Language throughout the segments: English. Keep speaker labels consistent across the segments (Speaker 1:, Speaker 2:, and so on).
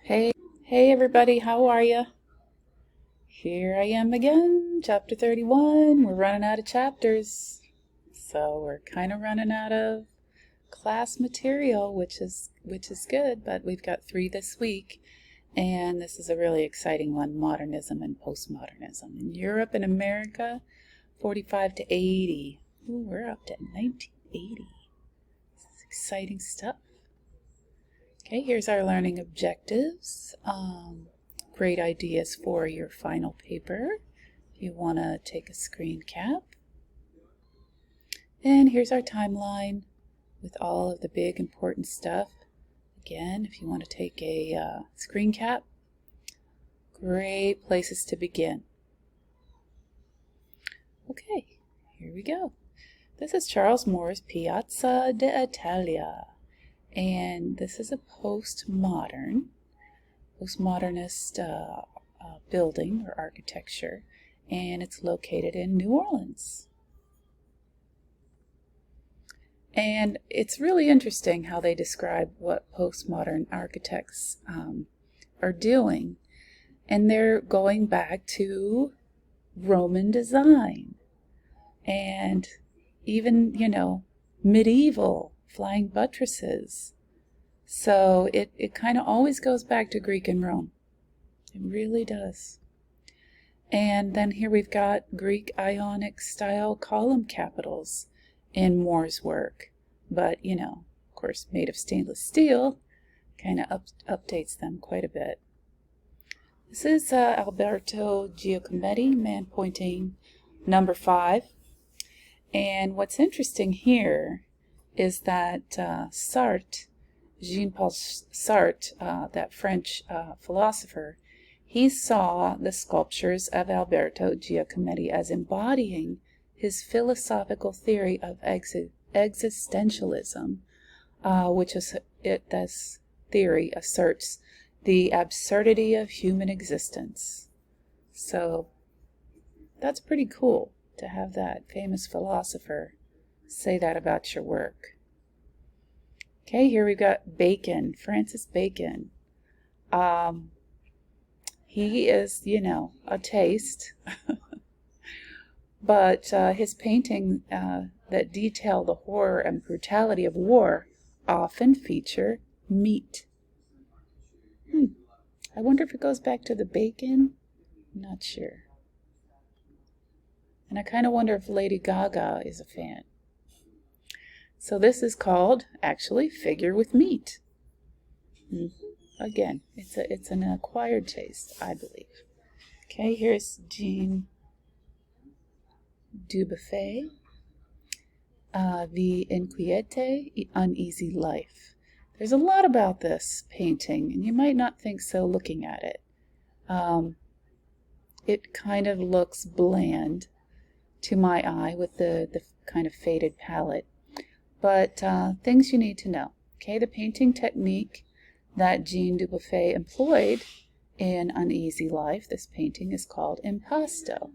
Speaker 1: Hey everybody, how are ya? Here I am again, chapter 31. We're running out of chapters. So we're kind of running out of class material, which is good, but we've got 3 this week. And this is a really exciting one, Modernism and Postmodernism. In Europe and America, 45 to 80. Ooh, we're up to 1980. This is exciting stuff. Okay, here's our learning objectives. Great ideas for your final paper if you want to take a screen cap. And here's our timeline with all of the big important stuff. Again, if you want to take a screen cap, great places to begin. Okay, here we go. This is Charles Moore's Piazza d'Italia. And this is a postmodernist building or architecture, and it's located in New Orleans. And it's really interesting how they describe what postmodern architects are doing. And they're going back to Roman design and even, medieval flying buttresses. So it kind of always goes back to Greek and Rome. It really does. And then here we've got Greek Ionic style column capitals in Moore's work. But, of course, made of stainless steel, kind of updates them quite a bit. This is Alberto Giacometti, man pointing number 5. And what's interesting here is that Sartre, Jean-Paul Sartre, that French philosopher, he saw the sculptures of Alberto Giacometti as embodying his philosophical theory of existentialism, which is this theory asserts the absurdity of human existence. So that's pretty cool to have that famous philosopher say that about your work. Okay, here we've got Bacon, Francis Bacon. He is, a taste. But his paintings that detail the horror and brutality of war often feature meat. I wonder if it goes back to the bacon. I'm not sure. And I kind of wonder if Lady Gaga is a fan. So this is called, actually, Figure with Meat. Again, it's an acquired taste, I believe. Okay, here's Jean Dubuffet, The Inquiete, Uneasy Life. There's a lot about this painting, and you might not think so looking at it. It kind of looks bland to my eye with the kind of faded palette. But things you need to know. Okay, the painting technique that Jean Dubuffet employed in Uneasy Life, this painting, is called impasto.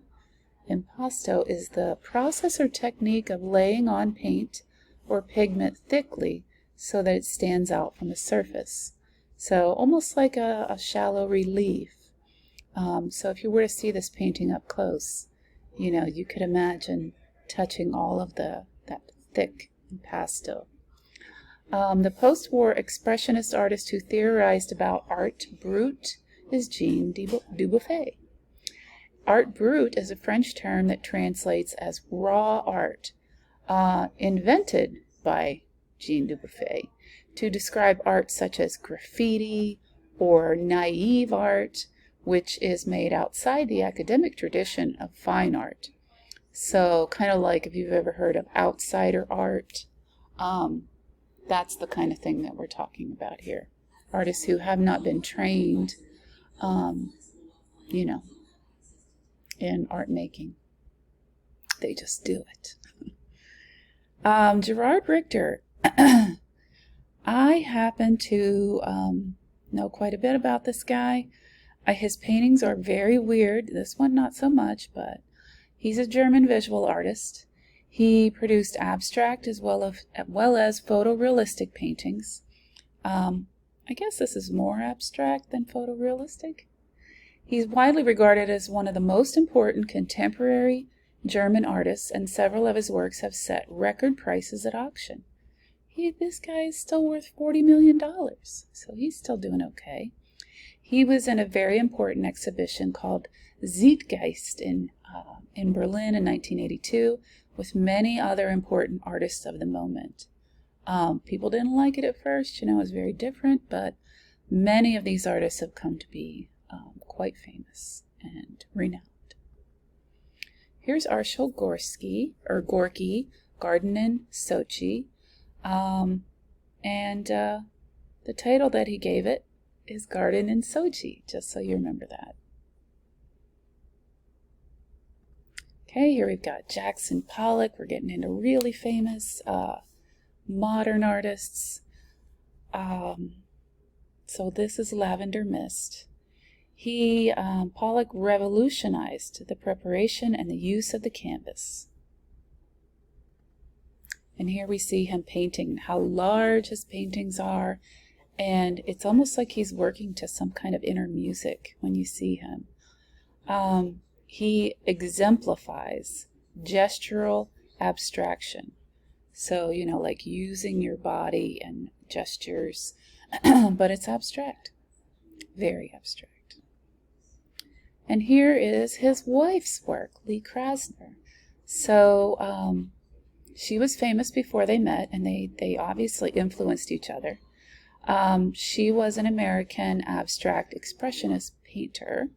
Speaker 1: Impasto is the process or technique of laying on paint or pigment thickly so that it stands out from the surface. So almost like a shallow relief. So if you were to see this painting up close, you could imagine touching all of that thick impasto. The post-war expressionist artist who theorized about art brut is Jean Dubuffet. Art brut is a French term that translates as raw art, invented by Jean Dubuffet to describe art such as graffiti or naive art, which is made outside the academic tradition of fine art. So kind of like if you've ever heard of outsider art, that's the kind of thing that we're talking about here. Artists who have not been trained, in art making. They just do it. Gerard Richter. I happen to know quite a bit about this guy. His paintings are very weird. This one not so much, but he's a German visual artist. He produced abstract as well as photorealistic paintings. I guess this is more abstract than photorealistic. He's widely regarded as one of the most important contemporary German artists, and several of his works have set record prices at auction. This guy is still worth $40 million, so he's still doing okay. He was in a very important exhibition called Zeitgeist in Berlin in 1982 with many other important artists of the moment. People didn't like it at first, it was very different, but many of these artists have come to be quite famous and renowned. Here's Arshil Gorky, Garden in Sochi, and the title that he gave it is Garden in Sochi, just so you remember that. Okay, here we've got Jackson Pollock. We're getting into really famous modern artists. So this is Lavender Mist. Pollock revolutionized the preparation and the use of the canvas. And here we see him painting, how large his paintings are, and it's almost like he's working to some kind of inner music when you see him. He exemplifies gestural abstraction. So, like using your body and gestures, but it's abstract, very abstract. And here is his wife's work, Lee Krasner. So she was famous before they met, and they obviously influenced each other. She was an American abstract expressionist painter.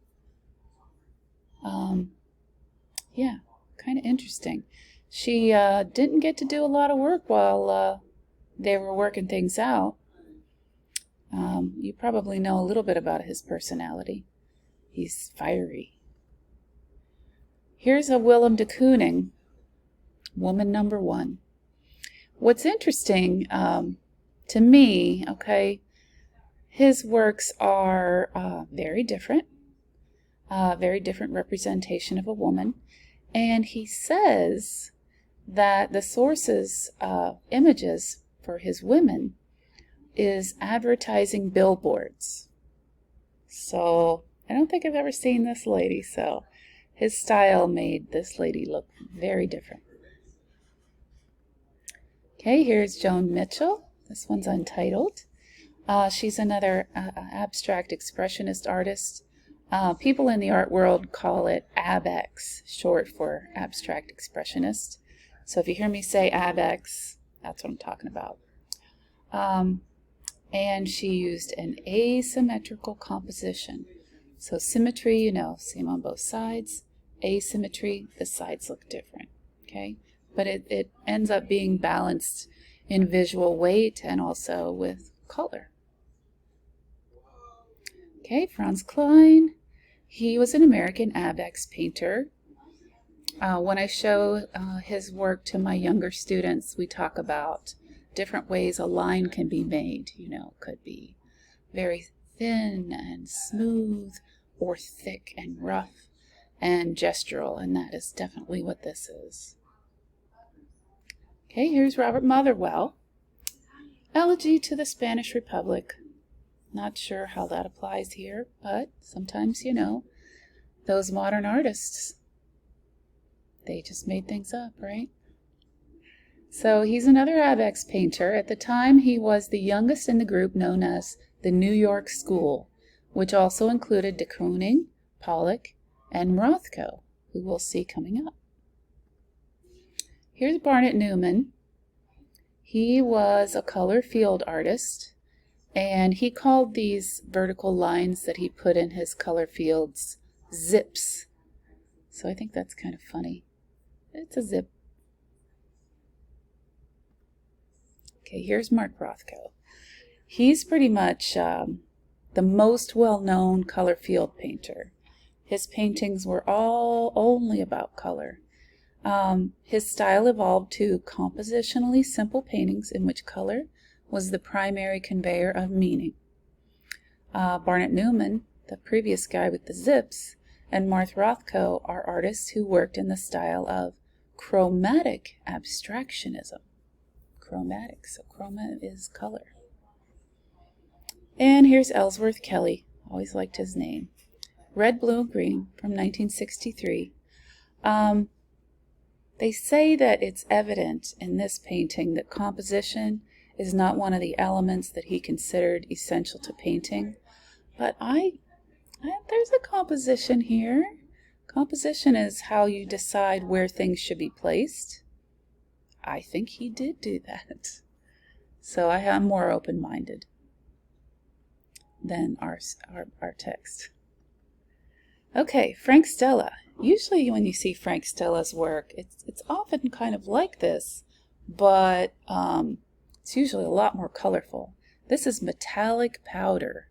Speaker 1: Yeah, kind of interesting. She didn't get to do a lot of work while they were working things out. You probably know a little bit about his personality. He's fiery. Here's a Willem de Kooning, woman number 1. What's interesting to me, his works are very different representation of a woman, and he says that the sources images for his women is advertising billboards. So I don't think I've ever seen this lady, so his style made this lady look very different. Okay, here's Joan Mitchell. This one's Untitled. She's another abstract expressionist artist. People in the art world call it ABEX, short for abstract expressionist. So if you hear me say ABEX, that's what I'm talking about. And she used an asymmetrical composition. So symmetry, same on both sides. Asymmetry, the sides look different, okay? But it ends up being balanced in visual weight and also with color. Okay, Franz Klein. He was an American ABEX painter. When I show his work to my younger students, we talk about different ways a line can be made. Could be very thin and smooth, or thick and rough and gestural, and that is definitely what this is. Okay, here's Robert Motherwell. Elegy to the Spanish Republic. Not sure how that applies here, but sometimes, those modern artists, they just made things up, right? So he's another ABEX painter. At the time, he was the youngest in the group known as the New York School, which also included de Kooning, Pollock, and Rothko, who we'll see coming up. Here's Barnett Newman. He was a color field artist, and he called these vertical lines that he put in his color fields zips. So I think that's kind of funny. It's a zip. Okay, here's Mark Rothko. He's pretty much the most well-known color field painter. His paintings were all only about color. His style evolved to compositionally simple paintings in which color was the primary conveyor of meaning. Barnett Newman, the previous guy with the zips, and Mark Rothko are artists who worked in the style of chromatic abstractionism. Chromatic, so chroma is color. And here's Ellsworth Kelly. Always liked his name. Red, Blue, and Green from 1963. They say that it's evident in this painting that composition is not one of the elements that he considered essential to painting. But there's a composition here. Composition is how you decide where things should be placed. I think he did do that. So I'm more open-minded than our text. Okay, Frank Stella. Usually when you see Frank Stella's work, it's often kind of like this, but it's usually a lot more colorful. This is metallic powder,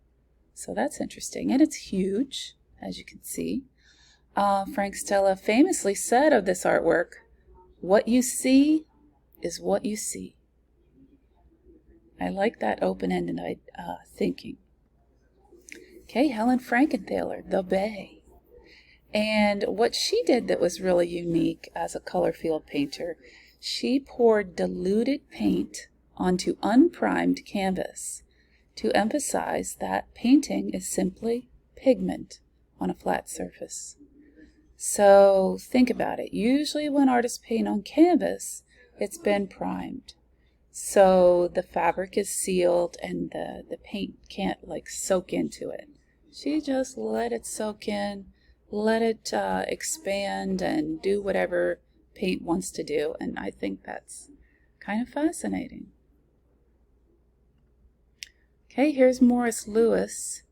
Speaker 1: so that's interesting, and it's huge, as you can see. Frank Stella famously said of this artwork, "What you see is what you see." I like that open-ended thinking. Okay, Helen Frankenthaler, The Bay. And what she did that was really unique as a color field painter, she poured diluted paint onto unprimed canvas to emphasize that painting is simply pigment on a flat surface. So think about it. Usually when artists paint on canvas, it's been primed. So the fabric is sealed and the paint can't like soak into it. She just let it soak in, let it expand and do whatever paint wants to do, and I think that's kind of fascinating. Okay, here's Morris Louis.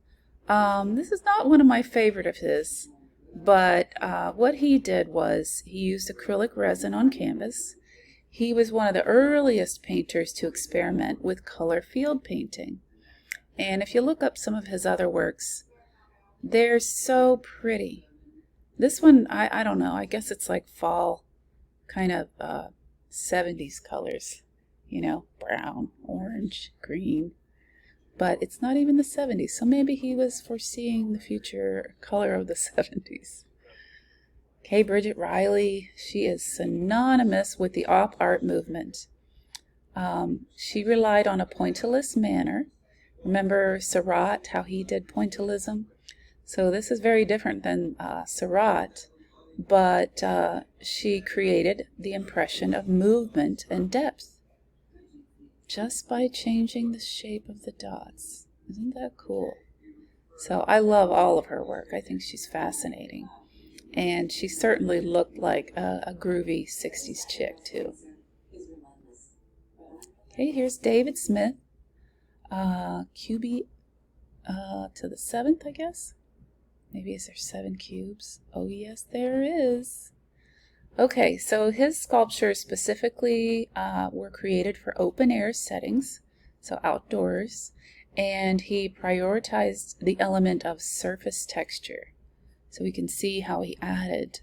Speaker 1: This is not one of my favorite of his, but what he did was he used acrylic resin on canvas. He was one of the earliest painters to experiment with color field painting, and if you look up some of his other works, they're so pretty. This one, I don't know, I guess it's like fall kind of 70s colors, you know, brown, orange, green, but it's not even the 70s, so maybe he was foreseeing the future color of the 70s. Okay, Bridgette Riley, she is synonymous with the op art movement. She relied on a pointillist manner. Remember Seurat, how he did pointillism? So this is very different than Seurat, but she created the impression of movement and depth just by changing the shape of the dots. Isn't that cool? So I love all of her work. I think she's fascinating. And she certainly looked like a groovy 60s chick, too. Okay, here's David Smith. QB to the 7th, I guess. Maybe is there 7 cubes? Oh yes, there is. Okay, so his sculptures specifically were created for open air settings, so outdoors, and he prioritized the element of surface texture. So we can see how he added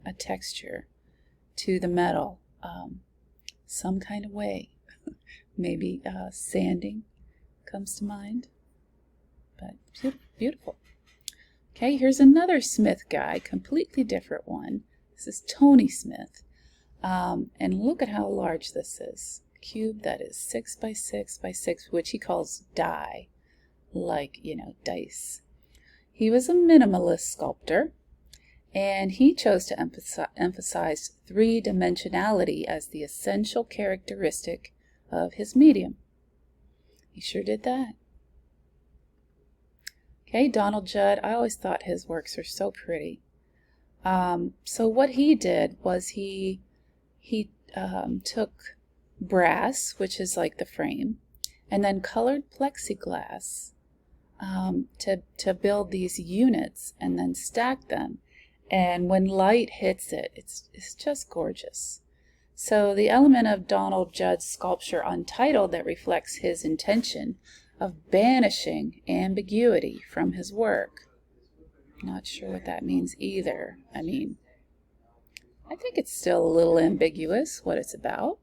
Speaker 1: a texture to the metal some kind of way. Maybe sanding comes to mind, but beautiful. Okay, here's another Smith guy, completely different one. This is Tony Smith. And look at how large this is. Cube that is 6 by 6 by 6, which he calls die, like, you know, dice. He was a minimalist sculptor, and he chose to emphasize three-dimensionality as the essential characteristic of his medium. He sure did that. Okay, Donald Judd, I always thought his works are so pretty. So what he did was he took brass, which is like the frame, and then colored plexiglass to build these units and then stack them. And when light hits it, it's just gorgeous. So the element of Donald Judd's sculpture Untitled that reflects his intention of banishing ambiguity from his work. Not sure what that means either. I mean, I think it's still a little ambiguous what it's about.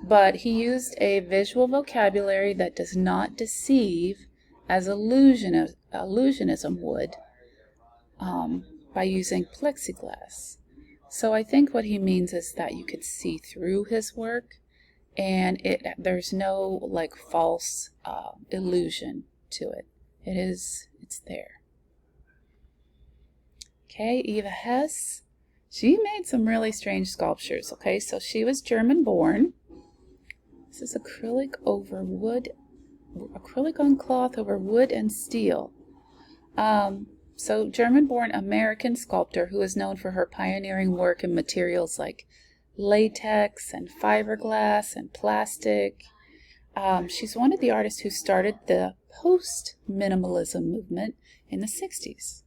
Speaker 1: But he used a visual vocabulary that does not deceive as illusionism would by using plexiglass. So I think what he means is that you could see through his work and there's no like false illusion to it. It's there. Okay, Eva Hess. She made some really strange sculptures. Okay, so she was German born. This is acrylic on cloth over wood and steel. So German-born American sculptor who is known for her pioneering work in materials like latex and fiberglass and plastic. She's one of the artists who started the post-minimalism movement in the 60s.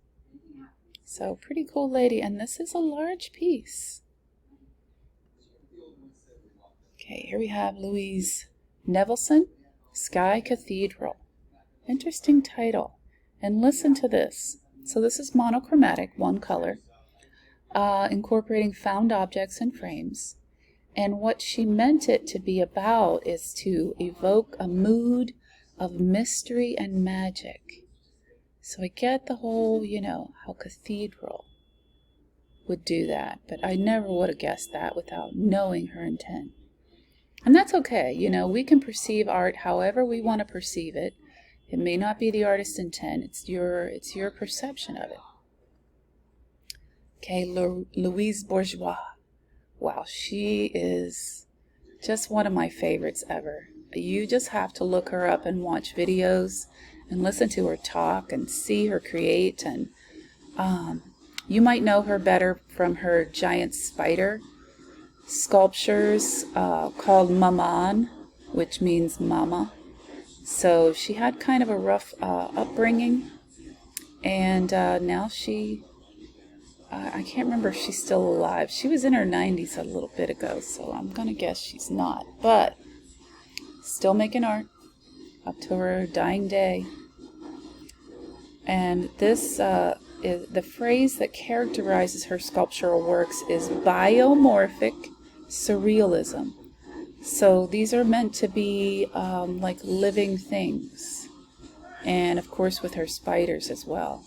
Speaker 1: So pretty cool lady, and this is a large piece. Okay, here we have Louise Nevilson, Sky Cathedral. Interesting title. And listen to this. So this is monochromatic, one color, incorporating found objects and frames. And what she meant it to be about is to evoke a mood of mystery and magic. So I get the whole, how Cathedral would do that. But I never would have guessed that without knowing her intent. And that's okay. We can perceive art however we want to perceive it. It may not be the artist's intent. It's your perception of it. Okay, Louise Bourgeois. Wow, she is just one of my favorites ever. You just have to look her up and watch videos and listen to her talk and see her create. And you might know her better from her giant spider sculptures called Maman, which means mama. So she had kind of a rough upbringing, and now I can't remember if she's still alive. She was in her 90s a little bit ago, so I'm going to guess she's not. But still making art up to her dying day. And this is the phrase that characterizes her sculptural works is biomorphic surrealism. So these are meant to be like living things. And of course with her spiders as well.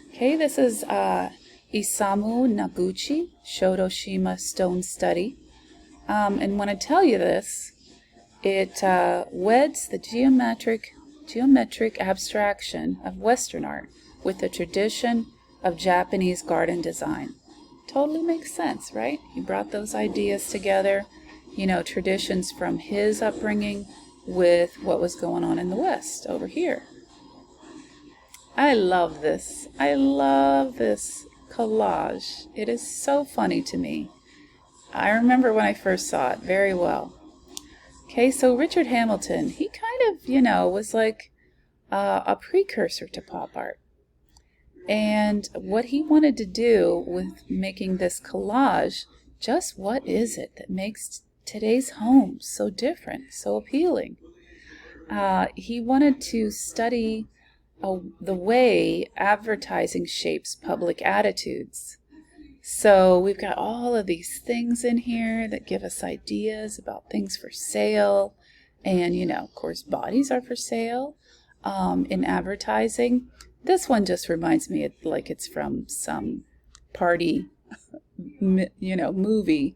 Speaker 1: Okay, this is Isamu Naguchi, Shodoshima Stone Study. And when I tell you this, it weds the geometric abstraction of Western art with the tradition of Japanese garden design. Totally makes sense, right? He brought those ideas together, traditions from his upbringing with what was going on in the West over here. I love this. I love this collage. It is so funny to me. I remember when I first saw it very well. Okay, so Richard Hamilton, he kind of, was like a precursor to pop art. And what he wanted to do with making this collage, just what is it that makes today's homes so different, so appealing? He wanted to study the way advertising shapes public attitudes. So we've got all of these things in here that give us ideas about things for sale. And, of course, bodies are for sale in advertising. This one just reminds me like it's from some party, movie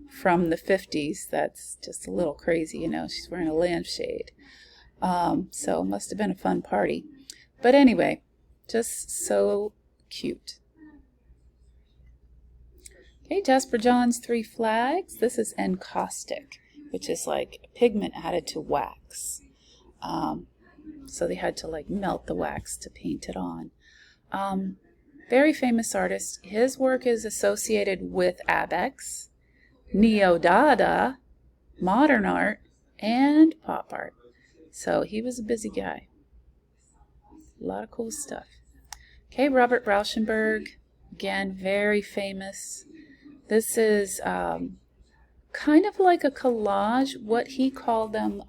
Speaker 1: from the 50s. That's just a little crazy, She's wearing a lampshade. So it must have been a fun party. But anyway, just so cute. Okay, Jasper John's Three Flags. This is encaustic, which is like pigment added to wax. So they had to like melt the wax to paint it on. Very famous artist. His work is associated with Abex, Neo-Dada, modern art, and pop art. So he was a busy guy. A lot of cool stuff. Okay, Robert Rauschenberg, again, very famous. This is kind of like a collage. What he called them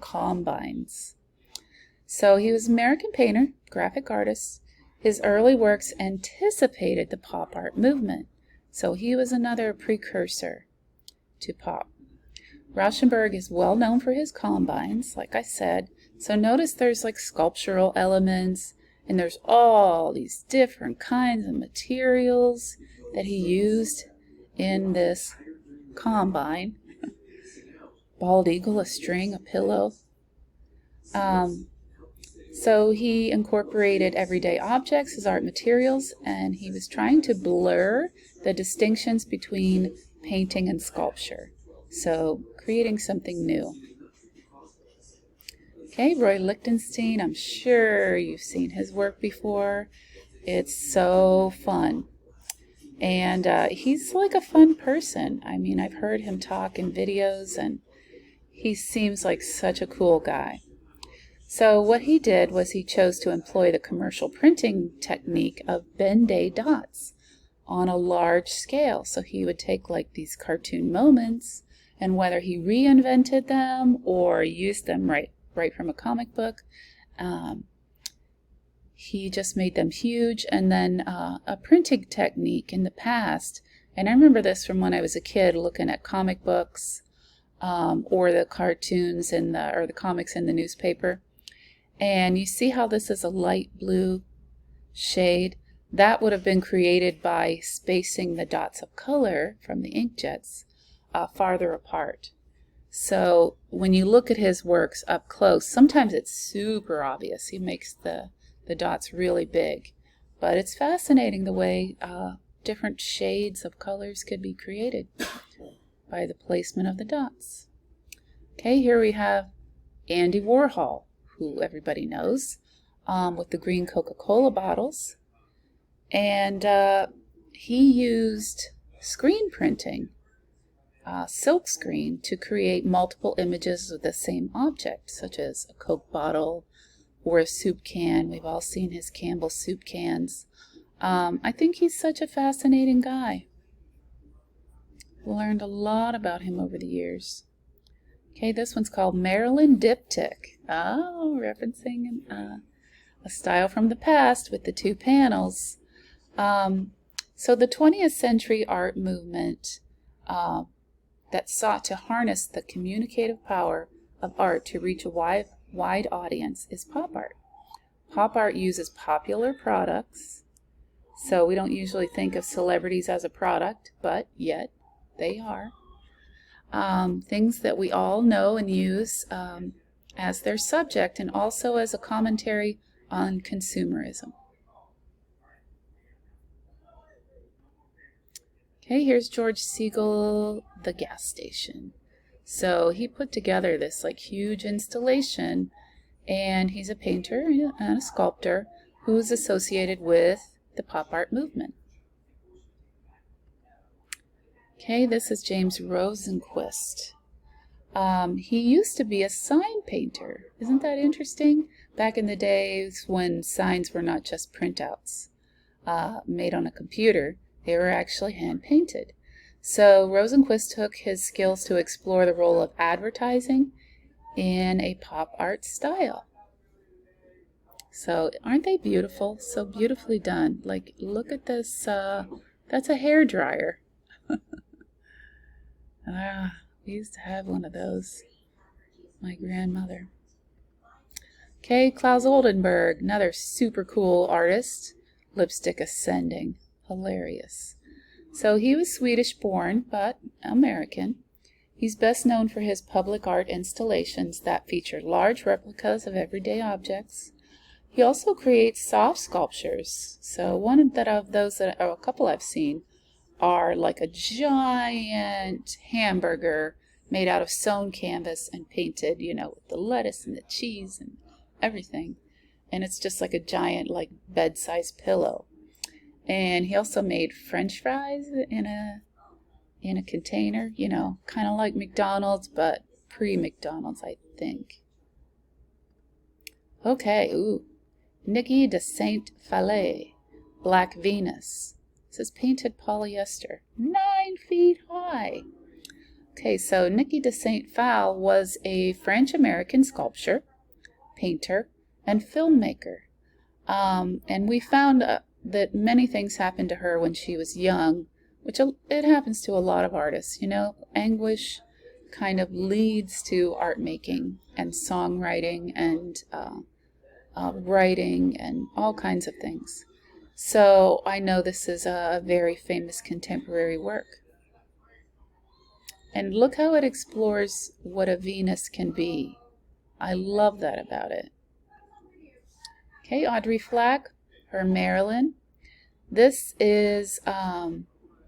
Speaker 1: combines. So he was an American painter, graphic artist. His early works anticipated the pop art movement. So he was another precursor to pop. Rauschenberg is well known for his combines, like I said. So notice there's like sculptural elements, and there's all these different kinds of materials that he used in this combine. bald eagle, a string, a pillow. So he incorporated everyday objects as art materials, and he was trying to blur the distinctions between painting and sculpture. So creating something new. Okay, Roy Lichtenstein, I'm sure you've seen his work before. It's so fun. And he's like a fun person. I mean, I've heard him talk in videos, and he seems like such a cool guy. So what he did was he chose to employ the commercial printing technique of Ben-Day dots on a large scale. So he would take like these cartoon moments, and whether he reinvented them or used them right from a comic book, he just made them huge. And then a printing technique in the past, and I remember this from when I was a kid looking at comic books or the cartoons or the comics in the newspaper. And you see how this is a light blue shade? That would have been created by spacing the dots of color from the inkjets farther apart. So when you look at his works up close, sometimes it's super obvious. He makes the dots really big. But it's fascinating the way different shades of colors could be created by the placement of the dots. Okay, here we have Andy Warhol, who everybody knows, with the green Coca-Cola bottles. And he used screen printing, silk screen, to create multiple images of the same object, such as a Coke bottle or a soup can. We've all seen his Campbell soup cans. I think he's such a fascinating guy. Learned a lot about him over the years. Okay, this one's called Marilyn Diptych. Oh, referencing a style from the past with the two panels. So the 20th century art movement that sought to harness the communicative power of art to reach a wide audience is pop art. Pop art uses popular products, so we don't usually think of celebrities as a product, but yet they are. Things that we all know and use as their subject, and also as a commentary on consumerism. Okay, here's George Siegel, The Gas Station. So he put together this like huge installation, and he's a painter and a sculptor who's associated with the pop art movement. Okay, this is James Rosenquist. He used to be a sign painter. Isn't that interesting? Back in the days when signs were not just printouts made on a computer, they were actually hand painted. So Rosenquist took his skills to explore the role of advertising in a pop art style. So aren't they beautiful? So beautifully done. Like, look at this. That's a hair dryer. We used to have one of those. My grandmother. Okay, Klaus Oldenburg, another super cool artist. Lipstick Ascending. Hilarious. So he was Swedish born, but American. He's best known for his public art installations that feature large replicas of everyday objects. He also creates soft sculptures. So a couple I've seen are like a giant hamburger made out of sewn canvas and painted, with the lettuce and the cheese and everything. And it's just like a giant, like, bed-sized pillow. And he also made French fries in a container, kind of like McDonald's, but pre-McDonald's, I think. Okay, Nikki De Saint-Pfau, Black Venus. This is painted polyester, 9 feet high. Okay, so Nikki De Saint-Pfau was a French-American sculptor, painter, and filmmaker. And we found that many things happened to her when she was young, which it happens to a lot of artists. Anguish kind of leads to art making and songwriting and writing and all kinds of things. So I know this is a very famous contemporary work. And look how it explores what a Venus can be. I love that about it. Okay, Audrey Flack, her Marilyn. This is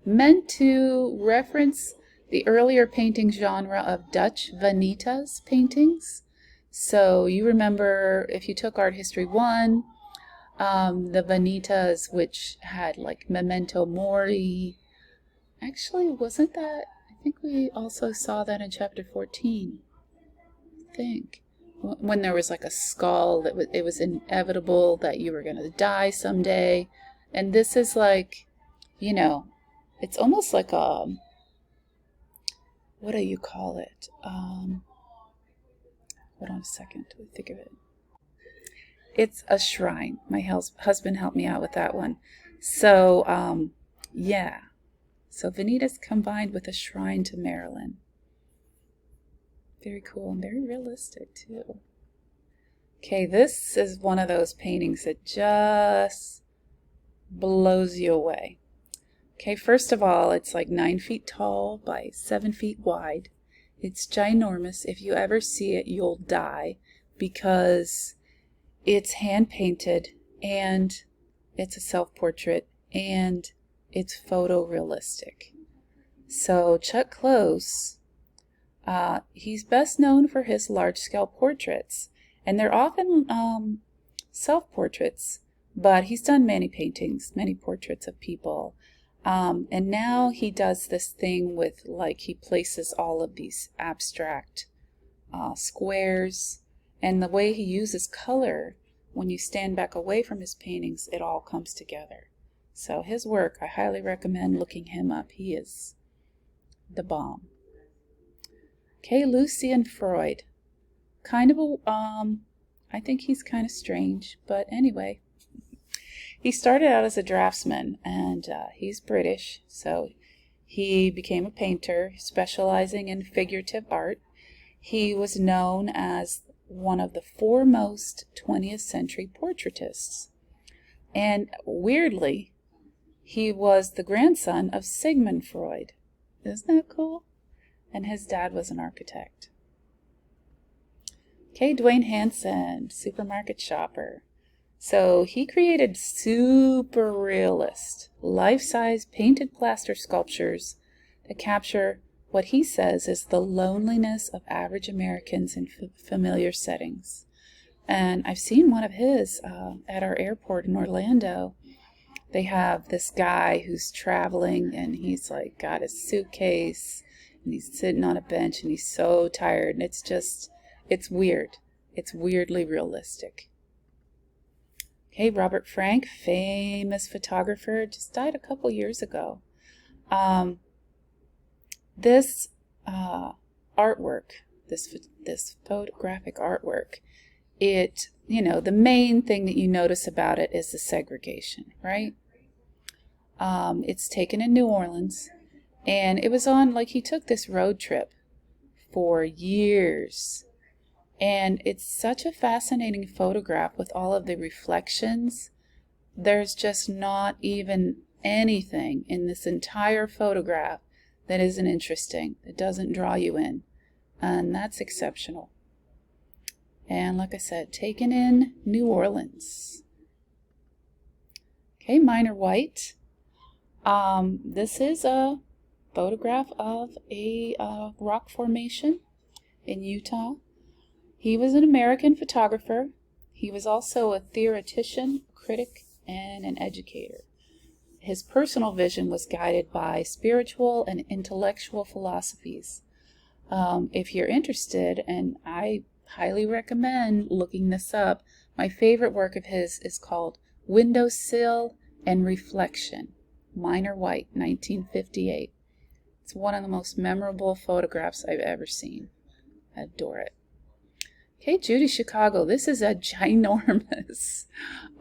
Speaker 1: meant to reference the earlier painting genre of Dutch Vanitas paintings. So you remember, if you took Art History 1, the Vanitas, which had like Memento Mori. Actually, wasn't that? I think we also saw that in chapter 14. I think. When there was like a skull, that it was inevitable that you were going to die someday. And this is like, you know, it's almost like a, what do you call it? Hold on a second, let me think of it. It's a shrine. My husband helped me out with that one. So, yeah. So Vanitas combined with a shrine to Marilyn. Very cool and very realistic too. Okay, this is one of those paintings that just blows you away. Okay, first of all, it's like 9 feet tall by 7 feet wide. It's ginormous. If you ever see it, you'll die because it's hand painted and it's a self-portrait and it's photorealistic. So Chuck Close, he's best known for his large-scale portraits, and they're often self-portraits, but he's done many paintings, many portraits of people. And now he does this thing with, like, he places all of these abstract squares, and the way he uses color, when you stand back away from his paintings, it all comes together. So his work, I highly recommend looking him up. He is the bomb. Okay, Lucian Freud. Kind of a, I think he's kind of strange, but anyway. He started out as a draftsman, and he's British, so he became a painter, specializing in figurative art. He was known as one of the foremost 20th century portraitists. And weirdly, he was the grandson of Sigmund Freud. Isn't that cool? And his dad was an architect. Okay, Dwayne Hansen, supermarket shopper. So he created super realist, life-size painted plaster sculptures that capture what he says is the loneliness of average Americans in familiar settings. And I've seen one of his at our airport in Orlando. They have this guy who's traveling, and he's like got his suitcase, and he's sitting on a bench, and he's so tired, and it's weird. It's weirdly realistic. Okay, Robert Frank, famous photographer, just died a couple years ago. This artwork, this photographic artwork, it, you know, the main thing that you notice about it is the segregation, right? It's taken in New Orleans, and it was on, like, he took this road trip for years, and it's such a fascinating photograph with all of the reflections. There's just not even anything in this entire photograph that isn't interesting, that doesn't draw you in, and that's exceptional. And like I said, taken in New Orleans. Okay, Minor White. This is a photograph of a rock formation in Utah. He was an American photographer. He was also a theoretician, critic, and an educator. His personal vision was guided by spiritual and intellectual philosophies. If you're interested, and I highly recommend looking this up, my favorite work of his is called Windowsill and Reflection, Minor White, 1958. It's one of the most memorable photographs I've ever seen. I adore it. Okay, Judy Chicago. This is a ginormous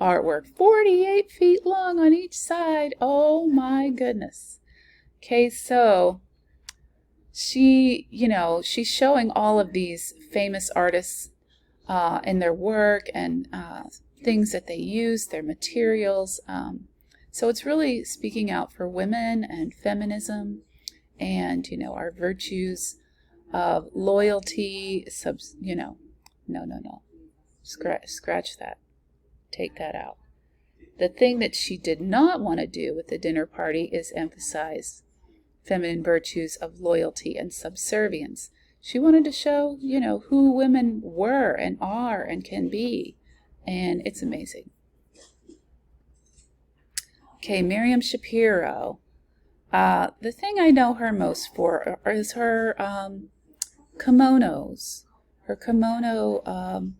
Speaker 1: artwork, 48 feet long on each side. Oh my goodness. Okay, so she, you know, she's showing all of these famous artists and their work and things that they use, their materials. So it's really speaking out for women and feminism and, you know, our virtues of loyalty, no. Scratch that. Take that out. The thing that she did not want to do with the dinner party is emphasize feminine virtues of loyalty and subservience. She wanted to show, you know, who women were and are and can be. And it's amazing. Okay, Miriam Shapiro. The thing I know her most for is her kimonos. Her kimono,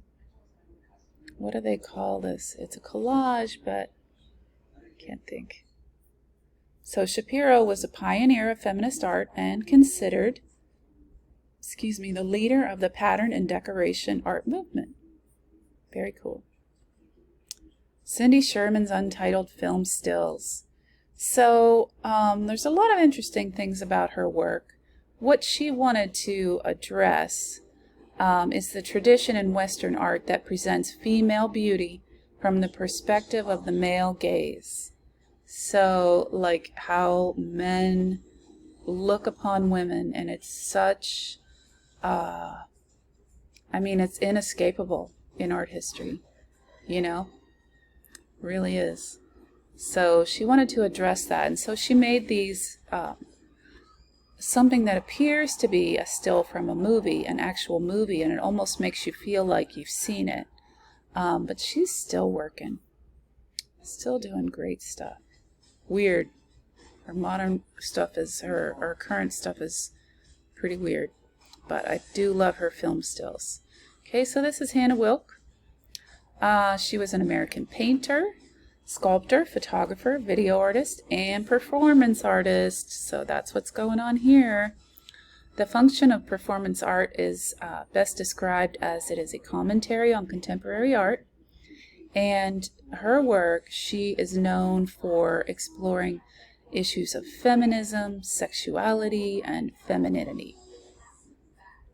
Speaker 1: what do they call this? It's a collage, but I can't think. So Shapiro was a pioneer of feminist art and considered, the leader of the pattern and decoration art movement. Very cool. Cindy Sherman's Untitled Film Stills. So there's a lot of interesting things about her work. What she wanted to address is the tradition in Western art that presents female beauty from the perspective of the male gaze. So, like how men look upon women, and it's such, it's inescapable in art history, you know, really is. So she wanted to address that, and so she made these, something that appears to be a still from a movie, an actual movie, and it almost makes you feel like you've seen it. But she's still working, still doing great stuff. Weird. Her modern stuff is, her current stuff is pretty weird, but I do love her film stills. Okay, so this is Hannah Wilk. She was an American painter, sculptor, photographer, video artist, and performance artist. So that's what's going on here. The function of performance art is best described as it is a commentary on contemporary art. And her work, she is known for exploring issues of feminism, sexuality, and femininity.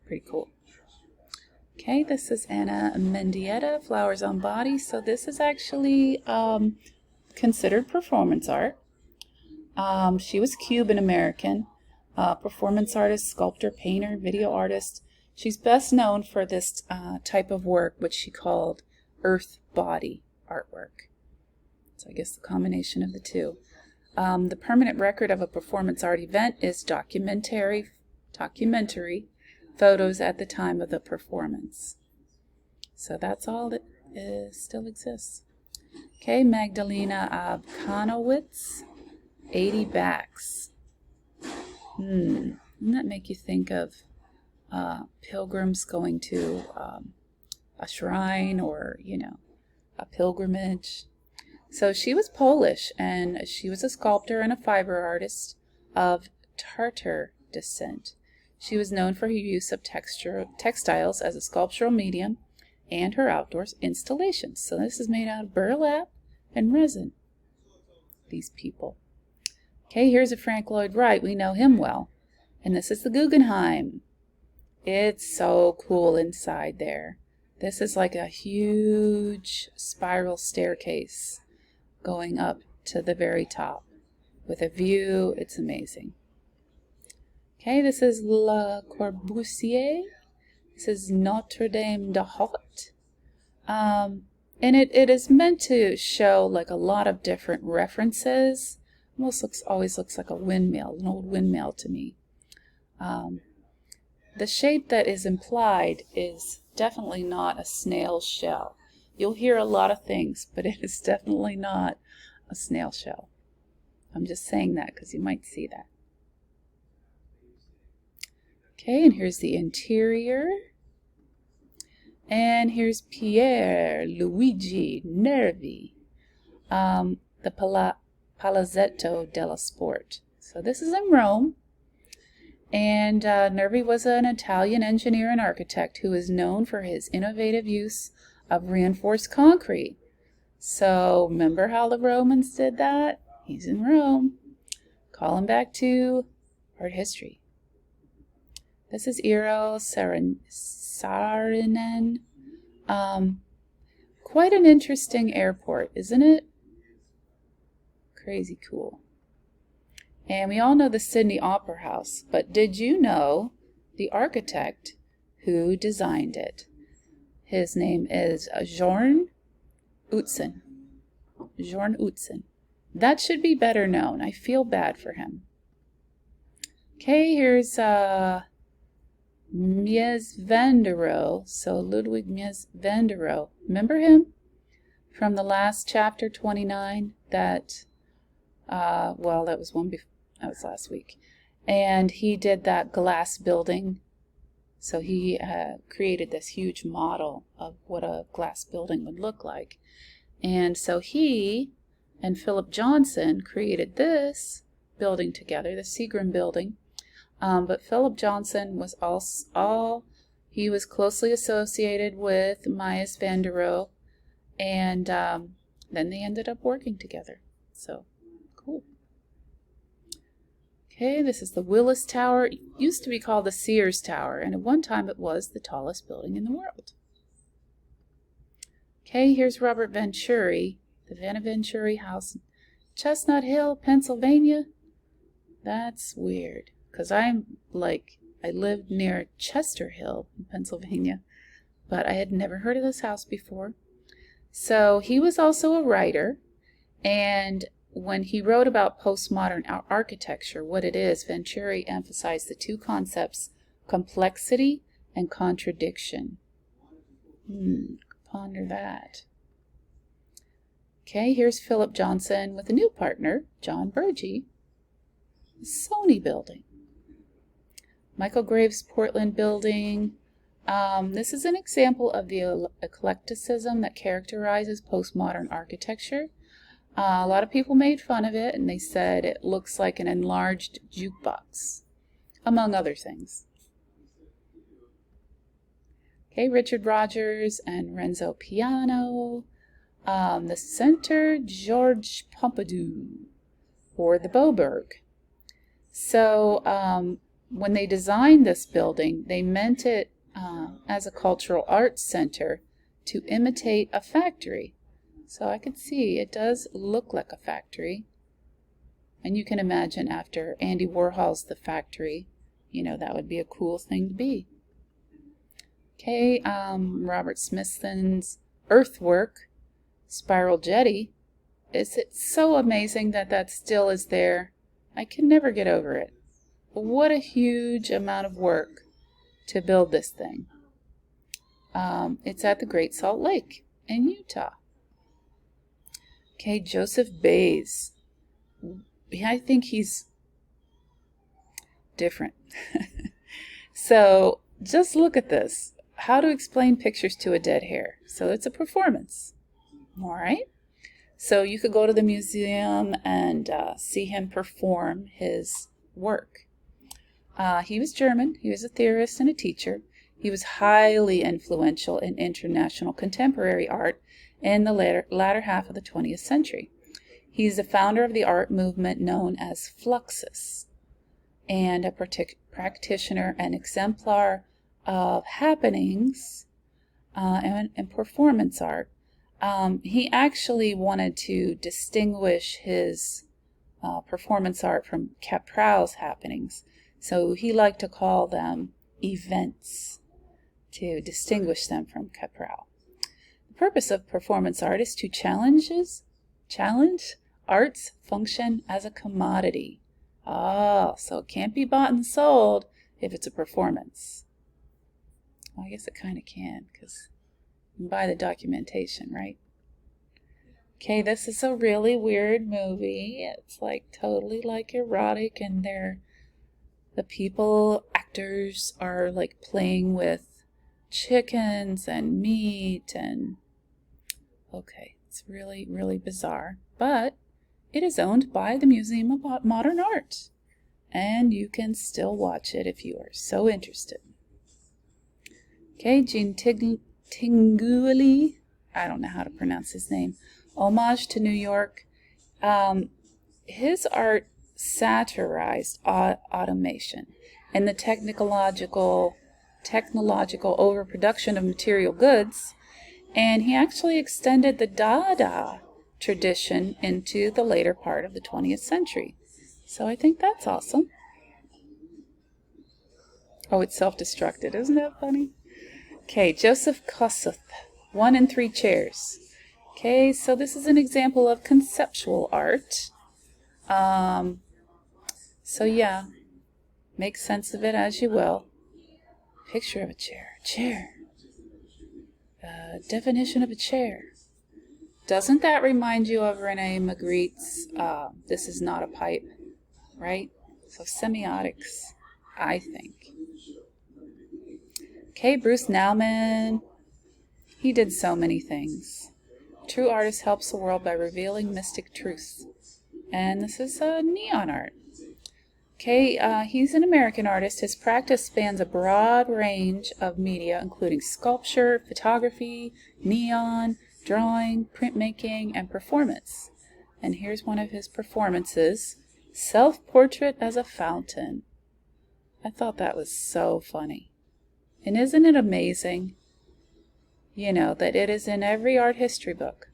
Speaker 1: Pretty cool. Okay, this is Anna Mendieta, Flowers on Body. So this is actually considered performance art. She was Cuban-American, performance artist, sculptor, painter, video artist. She's best known for this type of work, which she called earth body artwork. So I guess the combination of the two. The permanent record of a performance art event is documentary photos at the time of the performance. So that's all that still exists. Okay, Magdalena of Konowitz, 80 Backs. Doesn't that make you think of pilgrims going to a shrine or, you know, a pilgrimage? So she was Polish, and she was a sculptor and a fiber artist of Tatar descent. She was known for her use of textiles as a sculptural medium and her outdoors installations. So this is made out of burlap and resin. These people. Okay, here's a Frank Lloyd Wright. We know him well. And this is the Guggenheim. It's so cool inside there. This is like a huge spiral staircase going up to the very top with a view. It's amazing. Okay, this is Le Corbusier. This is Notre Dame de Haute. And it is meant to show like a lot of different references. Always looks like a windmill, an old windmill to me. The shape that is implied is definitely not a snail shell. You'll hear a lot of things, but it is definitely not a snail shell. I'm just saying that because you might see that. Okay, and here's the interior. And here's Pier Luigi Nervi, the Palazzetto della Sport. So this is in Rome. And Nervi was an Italian engineer and architect who is known for his innovative use of reinforced concrete. So remember how the Romans did that? He's in Rome. Call him back to art history. This is Eero Saarinen. Quite an interesting airport, isn't it? Crazy cool. And we all know the Sydney Opera House, but did you know the architect who designed it? His name is Jorn Utzon. Jorn Utzon. That should be better known. I feel bad for him. Okay, here's Mies van der Rohe. So Ludwig Mies van der Rohe. Remember him? From the last chapter, 29, that, well, that was that was last week. And he did that glass building. So he created this huge model of what a glass building would look like. And so he and Philip Johnson created this building together, the Seagram building. But Philip Johnson was he was closely associated with Mies van der Rohe. And then they ended up working together. So, cool. Okay, this is the Willis Tower. It used to be called the Sears Tower, and at one time it was the tallest building in the world. Okay, here's Robert Venturi, the Venturi House, Chestnut Hill, Pennsylvania. That's weird, because I lived near Chester Hill in Pennsylvania, but I had never heard of this house before. So he was also a writer, and when he wrote about postmodern architecture, what it is, Venturi emphasized the two concepts, complexity and contradiction. Ponder that. Okay, here's Philip Johnson with a new partner, John Burgee, Sony building. Michael Graves Portland building. This is an example of the eclecticism that characterizes postmodern architecture. A lot of people made fun of it, and they said it looks like an enlarged jukebox, among other things. Okay, Richard Rogers and Renzo Piano. The center, Georges Pompidou, or the Boberg. So when they designed this building, they meant it as a cultural arts center to imitate a factory. So I could see it does look like a factory. And you can imagine after Andy Warhol's The Factory, that would be a cool thing to be. Okay, Robert Smithson's Earthwork, Spiral Jetty. It's so amazing that still is there. I can never get over it. What a huge amount of work to build this thing. It's at the Great Salt Lake in Utah. Okay, Joseph Bays. I think he's different. So just look at this. How to explain pictures to a dead hair. So it's a performance. All right. So you could go to the museum and see him perform his work. He was German. He was a theorist and a teacher. He was highly influential in international contemporary art in the latter half of the 20th century. He's the founder of the art movement known as Fluxus, and a practitioner and exemplar of happenings and performance art. He actually wanted to distinguish his performance art from Capral's happenings, so he liked to call them events to distinguish them from Capral. The purpose of performance art is to challenge art's function as a commodity. Oh, so it can't be bought and sold if it's a performance. Well, I guess it kind of can, because you can buy the documentation, right? Okay, this is a really weird movie. It's totally erotic, and the actors are playing with chickens and meat, and okay, it's really, really bizarre. But it is owned by the Museum of Modern Art, and you can still watch it if you are so interested. Okay, Gene Tinguely, I don't know how to pronounce his name. Homage to New York. His art satirized automation and the technological overproduction of material goods, and he actually extended the Dada tradition into the later part of the 20th century. So I think that's awesome. Oh, it's self-destructed. Isn't that funny? Okay, Joseph Kossuth, 1 and 3 chairs. Okay, so this is an example of conceptual art. So yeah, make sense of it as you will. Picture of a chair. Chair. Definition of a chair. Doesn't that remind you of Rene Magritte's This Is Not a Pipe, right? So semiotics, I think. Okay, Bruce Nauman. He did so many things. True artist helps the world by revealing mystic truths. And this is neon art. Okay, he's an American artist. His practice spans a broad range of media, including sculpture, photography, neon, drawing, printmaking, and performance. And here's one of his performances, Self-Portrait as a Fountain. I thought that was so funny. And isn't it amazing, you know, that it is in every art history book?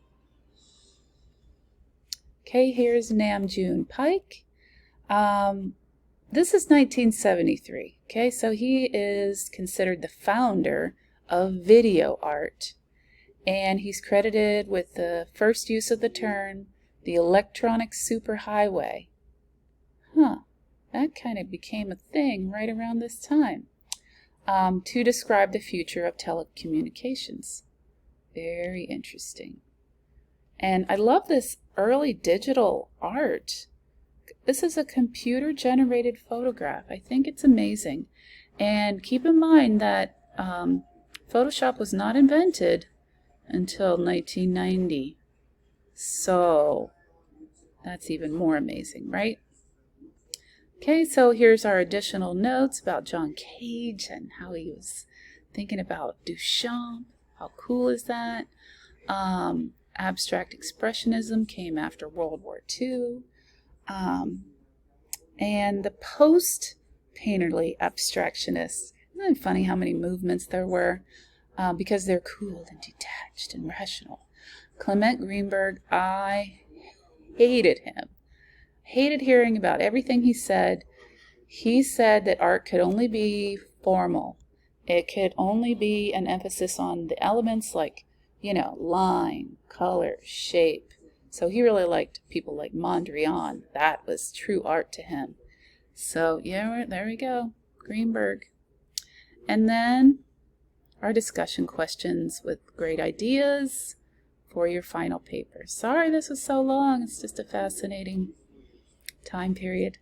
Speaker 1: Okay, here's Namjoon Pike. This is 1973. Okay, so he is considered the founder of video art. And he's credited with the first use of the term, the electronic superhighway. Huh, that kind of became a thing right around this time. To describe the future of telecommunications. Very interesting. And I love this early digital art. This is a computer-generated photograph. I think it's amazing. And keep in mind that Photoshop was not invented until 1990. So that's even more amazing, right? Okay, so here's our additional notes about John Cage and how he was thinking about Duchamp. How cool is that? Abstract Expressionism came after World War II. And the post-painterly abstractionists, isn't it funny how many movements there were? Because they're cool and detached and rational. Clement Greenberg, I hated him. Hated hearing about everything he said. He said that art could only be formal. It could only be an emphasis on the elements like, you know, line, color, shape. So he really liked people like Mondrian. That was true art to him. So yeah, there we go. Greenberg. And then our discussion questions with great ideas for your final paper. Sorry this was so long. It's just a fascinating time period.